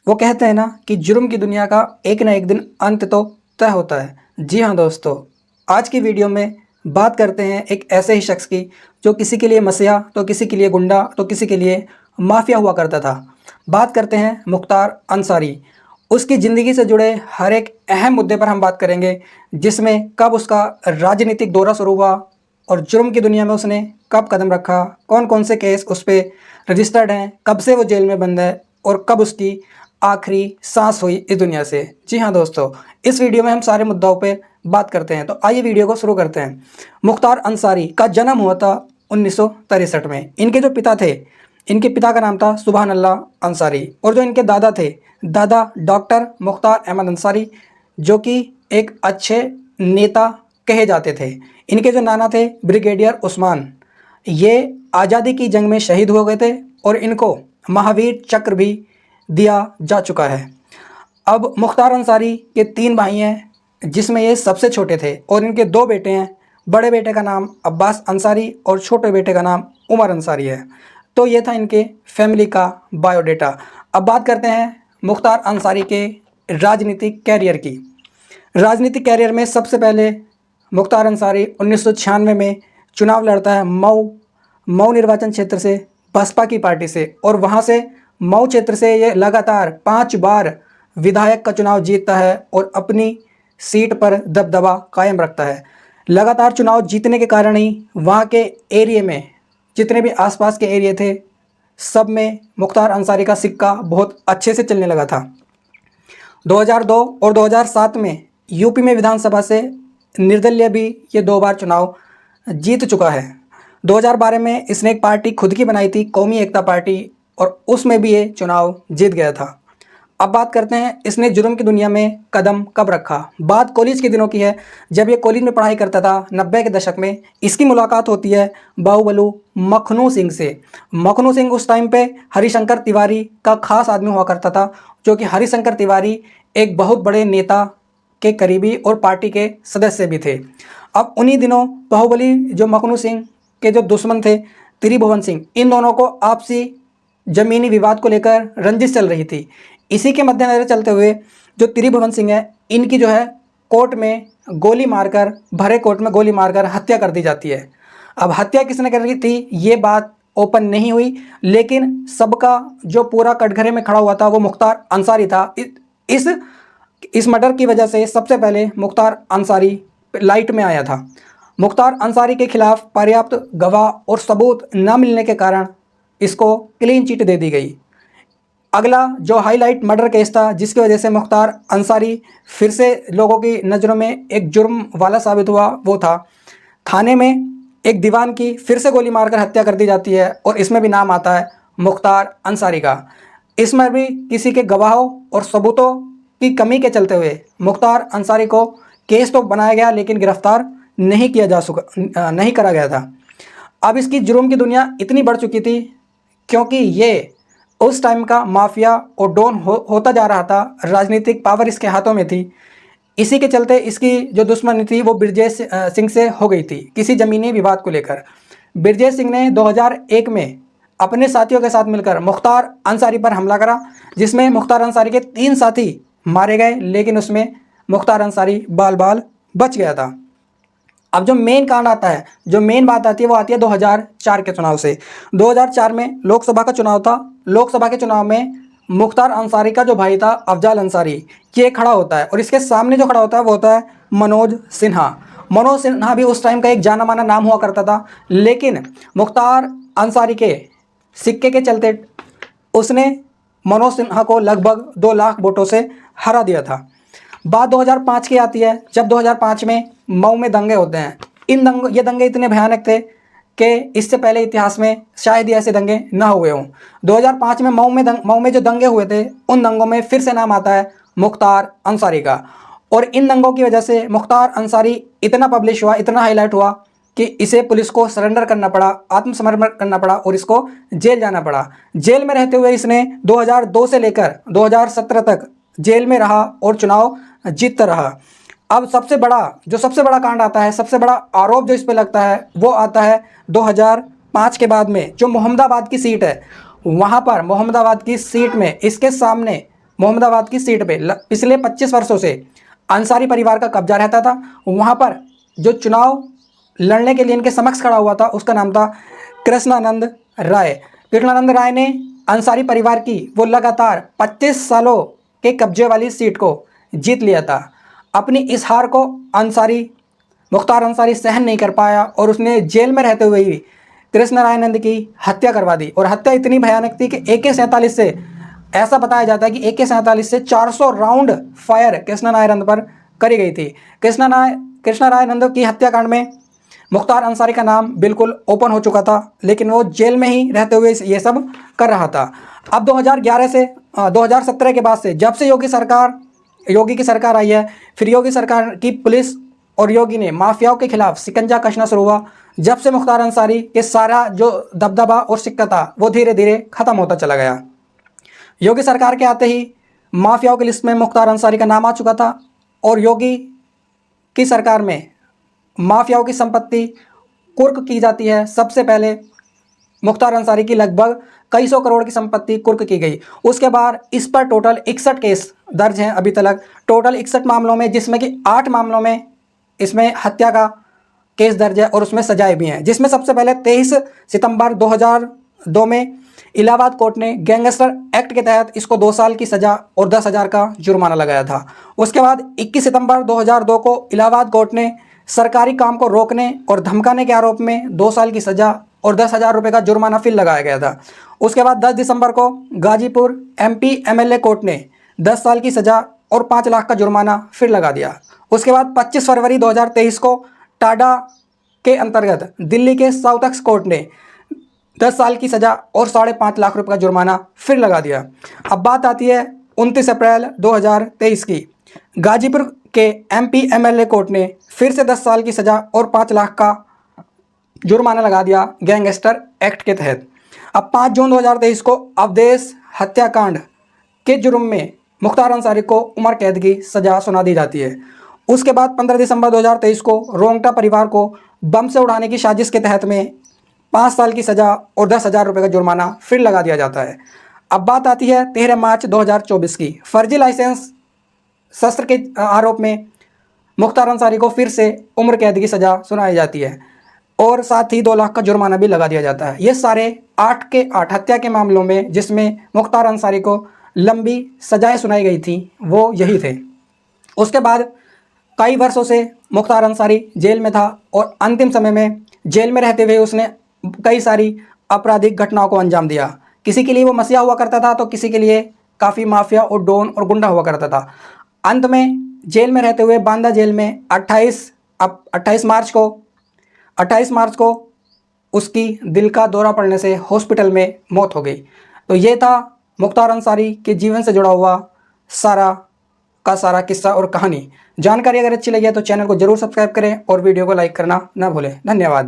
वो कहते हैं ना कि जुर्म की दुनिया का एक ना एक दिन अंत तो तय होता है। जी हाँ दोस्तों, आज की वीडियो में बात करते हैं एक ऐसे ही शख्स की जो किसी के लिए मसीहा तो किसी के लिए गुंडा तो किसी के लिए माफिया हुआ करता था। बात करते हैं मुख्तार अंसारी। उसकी ज़िंदगी से जुड़े हर एक अहम मुद्दे पर हम बात करेंगे, जिसमें कब उसका राजनीतिक दौरा शुरू हुआ और जुर्म की दुनिया में उसने कब कदम रखा, कौन कौन से केस उस पर रजिस्टर्ड हैं, कब से वो जेल में बंद है और कब उसकी आखिरी सांस हुई इस दुनिया से। जी हाँ दोस्तों, इस वीडियो में हम सारे मुद्दों पे बात करते हैं, तो आइए वीडियो को शुरू करते हैं। मुख्तार अंसारी का जन्म हुआ था 1963 में। इनके जो पिता थे, इनके पिता का नाम था सुभान अल्लाह अंसारी, और जो इनके दादा थे, दादा डॉक्टर मुख्तार अहमद अंसारी, जो कि एक अच्छे नेता कहे जाते थे। इनके जो नाना थे ब्रिगेडियर उस्मान, ये आज़ादी की जंग में शहीद हो गए थे और इनको महावीर चक्र भी दिया जा चुका है। अब मुख्तार अंसारी के 3 भाई हैं, जिसमें ये सबसे छोटे थे, और इनके 2 बेटे हैं। बड़े बेटे का नाम अब्बास अंसारी और छोटे बेटे का नाम उमर अंसारी है। तो ये था इनके फैमिली का बायोडेटा। अब बात करते हैं मुख्तार अंसारी के राजनीतिक कैरियर की। राजनीतिक कैरियर में सबसे पहले मुख्तार अंसारी 1996 में चुनाव लड़ता है मऊ निर्वाचन क्षेत्र से, बसपा की पार्टी से, और वहाँ से मऊ क्षेत्र से ये लगातार 5 बार विधायक का चुनाव जीतता है और अपनी सीट पर दबदबा कायम रखता है। लगातार चुनाव जीतने के कारण ही वहाँ के एरिए में जितने भी आसपास के एरिए थे, सब में मुख्तार अंसारी का सिक्का बहुत अच्छे से चलने लगा था। 2002 और 2007 में यूपी में विधानसभा से निर्दलीय भी ये 2 बार चुनाव जीत चुका है। 2012 में इसने एक पार्टी खुद की बनाई थी, कौमी एकता पार्टी, और उसमें भी ये चुनाव जीत गया था। अब बात करते हैं इसने जुर्म की दुनिया में कदम कब रखा। बात कॉलेज के दिनों की है, जब ये कॉलेज में पढ़ाई करता था 90 के दशक में। इसकी मुलाकात होती है बाहुबलू मखनू सिंह से। मखनू सिंह उस टाइम पे हरिशंकर तिवारी का खास आदमी हुआ करता था, जो कि हरिशंकर तिवारी एक बहुत बड़े नेता के करीबी और पार्टी के सदस्य भी थे। अब उन्हीं दिनों बाहुबली जो मखनू सिंह के जो दुश्मन थे त्रिभुवन सिंह, इन दोनों को आपसी जमीनी विवाद को लेकर रंजिश चल रही थी। इसी के मद्देनजर चलते हुए जो त्रिभुवन सिंह है, इनकी जो है कोर्ट में गोली मारकर, भरे कोर्ट में गोली मारकर हत्या कर दी जाती है। अब हत्या किसने कर रही थी ये बात ओपन नहीं हुई, लेकिन सबका जो पूरा कटघरे में खड़ा हुआ था वो मुख्तार अंसारी था। इस मर्डर की वजह से सबसे पहले मुख्तार अंसारी लाइट में आया था। मुख्तार अंसारी के खिलाफ पर्याप्त गवाह और सबूत न मिलने के कारण इसको क्लीन चिट दे दी गई। अगला जो हाईलाइट मर्डर केस था, जिसकी वजह से मुख्तार अंसारी फिर से लोगों की नज़रों में एक जुर्म वाला साबित हुआ, वो था थाने में एक दीवान की फिर से गोली मारकर हत्या कर दी जाती है, और इसमें भी नाम आता है मुख्तार अंसारी का। इसमें भी किसी के गवाहों और सबूतों की कमी के चलते हुए मुख्तार अंसारी को केस तो बनाया गया, लेकिन गिरफ्तार नहीं करा गया था। अब इसकी जुर्म की दुनिया इतनी बढ़ चुकी थी, क्योंकि ये उस टाइम का माफिया और डॉन होता जा रहा था। राजनीतिक पावर इसके हाथों में थी। इसी के चलते इसकी जो दुश्मनी थी वो ब्रजेश सिंह से हो गई थी, किसी ज़मीनी विवाद को लेकर। ब्रजेश सिंह ने 2001 में अपने साथियों के साथ मिलकर मुख्तार अंसारी पर हमला करा, जिसमें मुख्तार अंसारी के 3 साथी मारे गए, लेकिन उसमें मुख्तार अंसारी बाल बाल बच गया था। अब जो मेन कांड आता है, जो मेन बात आती है, वो आती है 2004 के चुनाव से। 2004 में लोकसभा का चुनाव था। लोकसभा के चुनाव में मुख्तार अंसारी का जो भाई था अफजाल अंसारी, ये खड़ा होता है, और इसके सामने जो खड़ा होता है वो होता है मनोज सिन्हा। मनोज सिन्हा भी उस टाइम का एक जाना माना नाम हुआ करता था, लेकिन मुख्तार अंसारी के सिक्के के चलते उसने मनोज सिन्हा को लगभग 2 लाख वोटों से हरा दिया था। बात 2005 की आती है, जब 2005 में मऊ में दंगे होते हैं। ये दंगे इतने भयानक थे कि इससे पहले इतिहास में शायद ही ऐसे दंगे ना हुए हों। 2005 में मऊ में जो दंगे हुए थे, उन दंगों में फिर से नाम आता है मुख्तार अंसारी का, और इन दंगों की वजह से मुख्तार अंसारी इतना पब्लिश हुआ, इतना हाईलाइट हुआ कि इसे पुलिस को सरेंडर करना पड़ा, आत्मसमर्पण करना पड़ा, और इसको जेल जाना पड़ा। जेल में रहते हुए इसने 2002 से लेकर 2017 तक जेल में रहा और चुनाव जीतता रहा। अब सबसे बड़ा कांड आता है, सबसे बड़ा आरोप जो इस पे लगता है, वो आता है 2005 के बाद में। जो मोहम्मदाबाद की सीट है, वहाँ पर मोहम्मदाबाद की सीट में इसके सामने मोहम्मदाबाद की सीट पे पिछले 25 वर्षों से अंसारी परिवार का कब्जा रहता था। वहाँ पर जो चुनाव लड़ने के लिए इनके समक्ष खड़ा हुआ था उसका नाम था कृष्णानंद राय। कृष्णानंद राय ने अंसारी परिवार की वो लगातार 25 सालों के कब्जे वाली सीट को जीत लिया था। अपनी इस हार को मुख्तार अंसारी सहन नहीं कर पाया और उसने जेल में रहते हुए ही कृष्ण रायानंद की हत्या करवा दी। और हत्या इतनी भयानक थी कि AK-47 से, ऐसा बताया जाता है कि AK-47 से 400 राउंड फायर कृष्ण रायानंद पर करी गई थी। कृष्ण रायानंद की हत्याकांड में मुख्तार अंसारी का नाम बिल्कुल ओपन हो चुका था, लेकिन वो जेल में ही रहते हुए ये सब कर रहा था। अब 2011 से 2017 के बाद से, जब से योगी की सरकार आई है, फिर योगी सरकार की पुलिस और योगी ने माफियाओं के खिलाफ शिकंजा कसना शुरू हुआ। जब से मुख्तार अंसारी के सारा जो दबदबा और सिक्का था वो धीरे धीरे खत्म होता चला गया। योगी सरकार के आते ही माफियाओं की लिस्ट में मुख्तार अंसारी का नाम आ चुका था और योगी की सरकार में माफियाओं की संपत्ति कुर्क की जाती है। सबसे पहले मुख्तार अंसारी की लगभग कई सौ करोड़ की संपत्ति कुर्क की गई। उसके बाद इस पर टोटल 61 केस दर्ज हैं अभी तक, टोटल 61 मामलों में, जिसमें कि 8 मामलों में इसमें हत्या का केस दर्ज है और उसमें सजाएं भी हैं। जिसमें सबसे पहले 23 सितंबर 2002 में इलाहाबाद कोर्ट ने गैंगस्टर एक्ट के तहत इसको 2 साल की सज़ा और 10,000 का जुर्माना लगाया था। उसके बाद 21 सितंबर 2002 को इलाहाबाद कोर्ट ने सरकारी काम को रोकने और धमकाने के आरोप में 2 साल की सज़ा और 10,000 रुपये का जुर्माना फिर लगाया गया था। उसके बाद 10 दिसंबर को गाजीपुर MP MLA कोर्ट ने 10 साल की सज़ा और 5 लाख का जुर्माना फिर लगा दिया। उसके बाद 25 फरवरी 2023 को टाडा के अंतर्गत दिल्ली के साउथक्स कोर्ट ने 10 साल की सज़ा और 5.5 लाख रुपये का जुर्माना फिर लगा दिया। अब बात आती है 29 अप्रैल 2023 की। गाजीपुर के MP MLA कोर्ट ने फिर से 10 साल की सज़ा और 5 लाख का जुर्माना लगा दिया गैंगस्टर एक्ट के तहत। अब 5 जून 2023 को अवधेश हत्याकांड के जुर्म में मुख्तार अंसारी को उम्र कैद की सज़ा सुना दी जाती है। उसके बाद 15 दिसंबर 2023 को रोंगटा परिवार को बम से उड़ाने की साजिश के तहत में 5 साल की सज़ा और 10,000 रुपये का जुर्माना फिर लगा दिया जाता है। अब बात आती है 13 मार्च 2024 की। फर्जी लाइसेंस शस्त्र के आरोप में मुख्तार अंसारी को फिर से उम्र कैद की सज़ा सुनाई जाती है और साथ ही 2 लाख का जुर्माना भी लगा दिया जाता है। ये सारे 8 के 8 हत्या के मामलों में जिसमें मुख्तार अंसारी को लंबी सजाएं सुनाई गई थी वो यही थे। उसके बाद कई वर्षों से मुख्तार अंसारी जेल में था और अंतिम समय में जेल में रहते हुए उसने कई सारी आपराधिक घटनाओं को अंजाम दिया। किसी के लिए वो मसीहा हुआ करता था तो किसी के लिए काफ़ी माफिया और डॉन और गुंडा हुआ करता था। अंत में जेल में रहते हुए बांदा जेल में 28 मार्च को उसकी दिल का दौरा पड़ने से हॉस्पिटल में मौत हो गई। तो ये था मुख्तार अंसारी के जीवन से जुड़ा हुआ सारा का सारा किस्सा और कहानी। जानकारी अगर अच्छी लगी है तो चैनल को जरूर सब्सक्राइब करें और वीडियो को लाइक करना ना भूलें। धन्यवाद।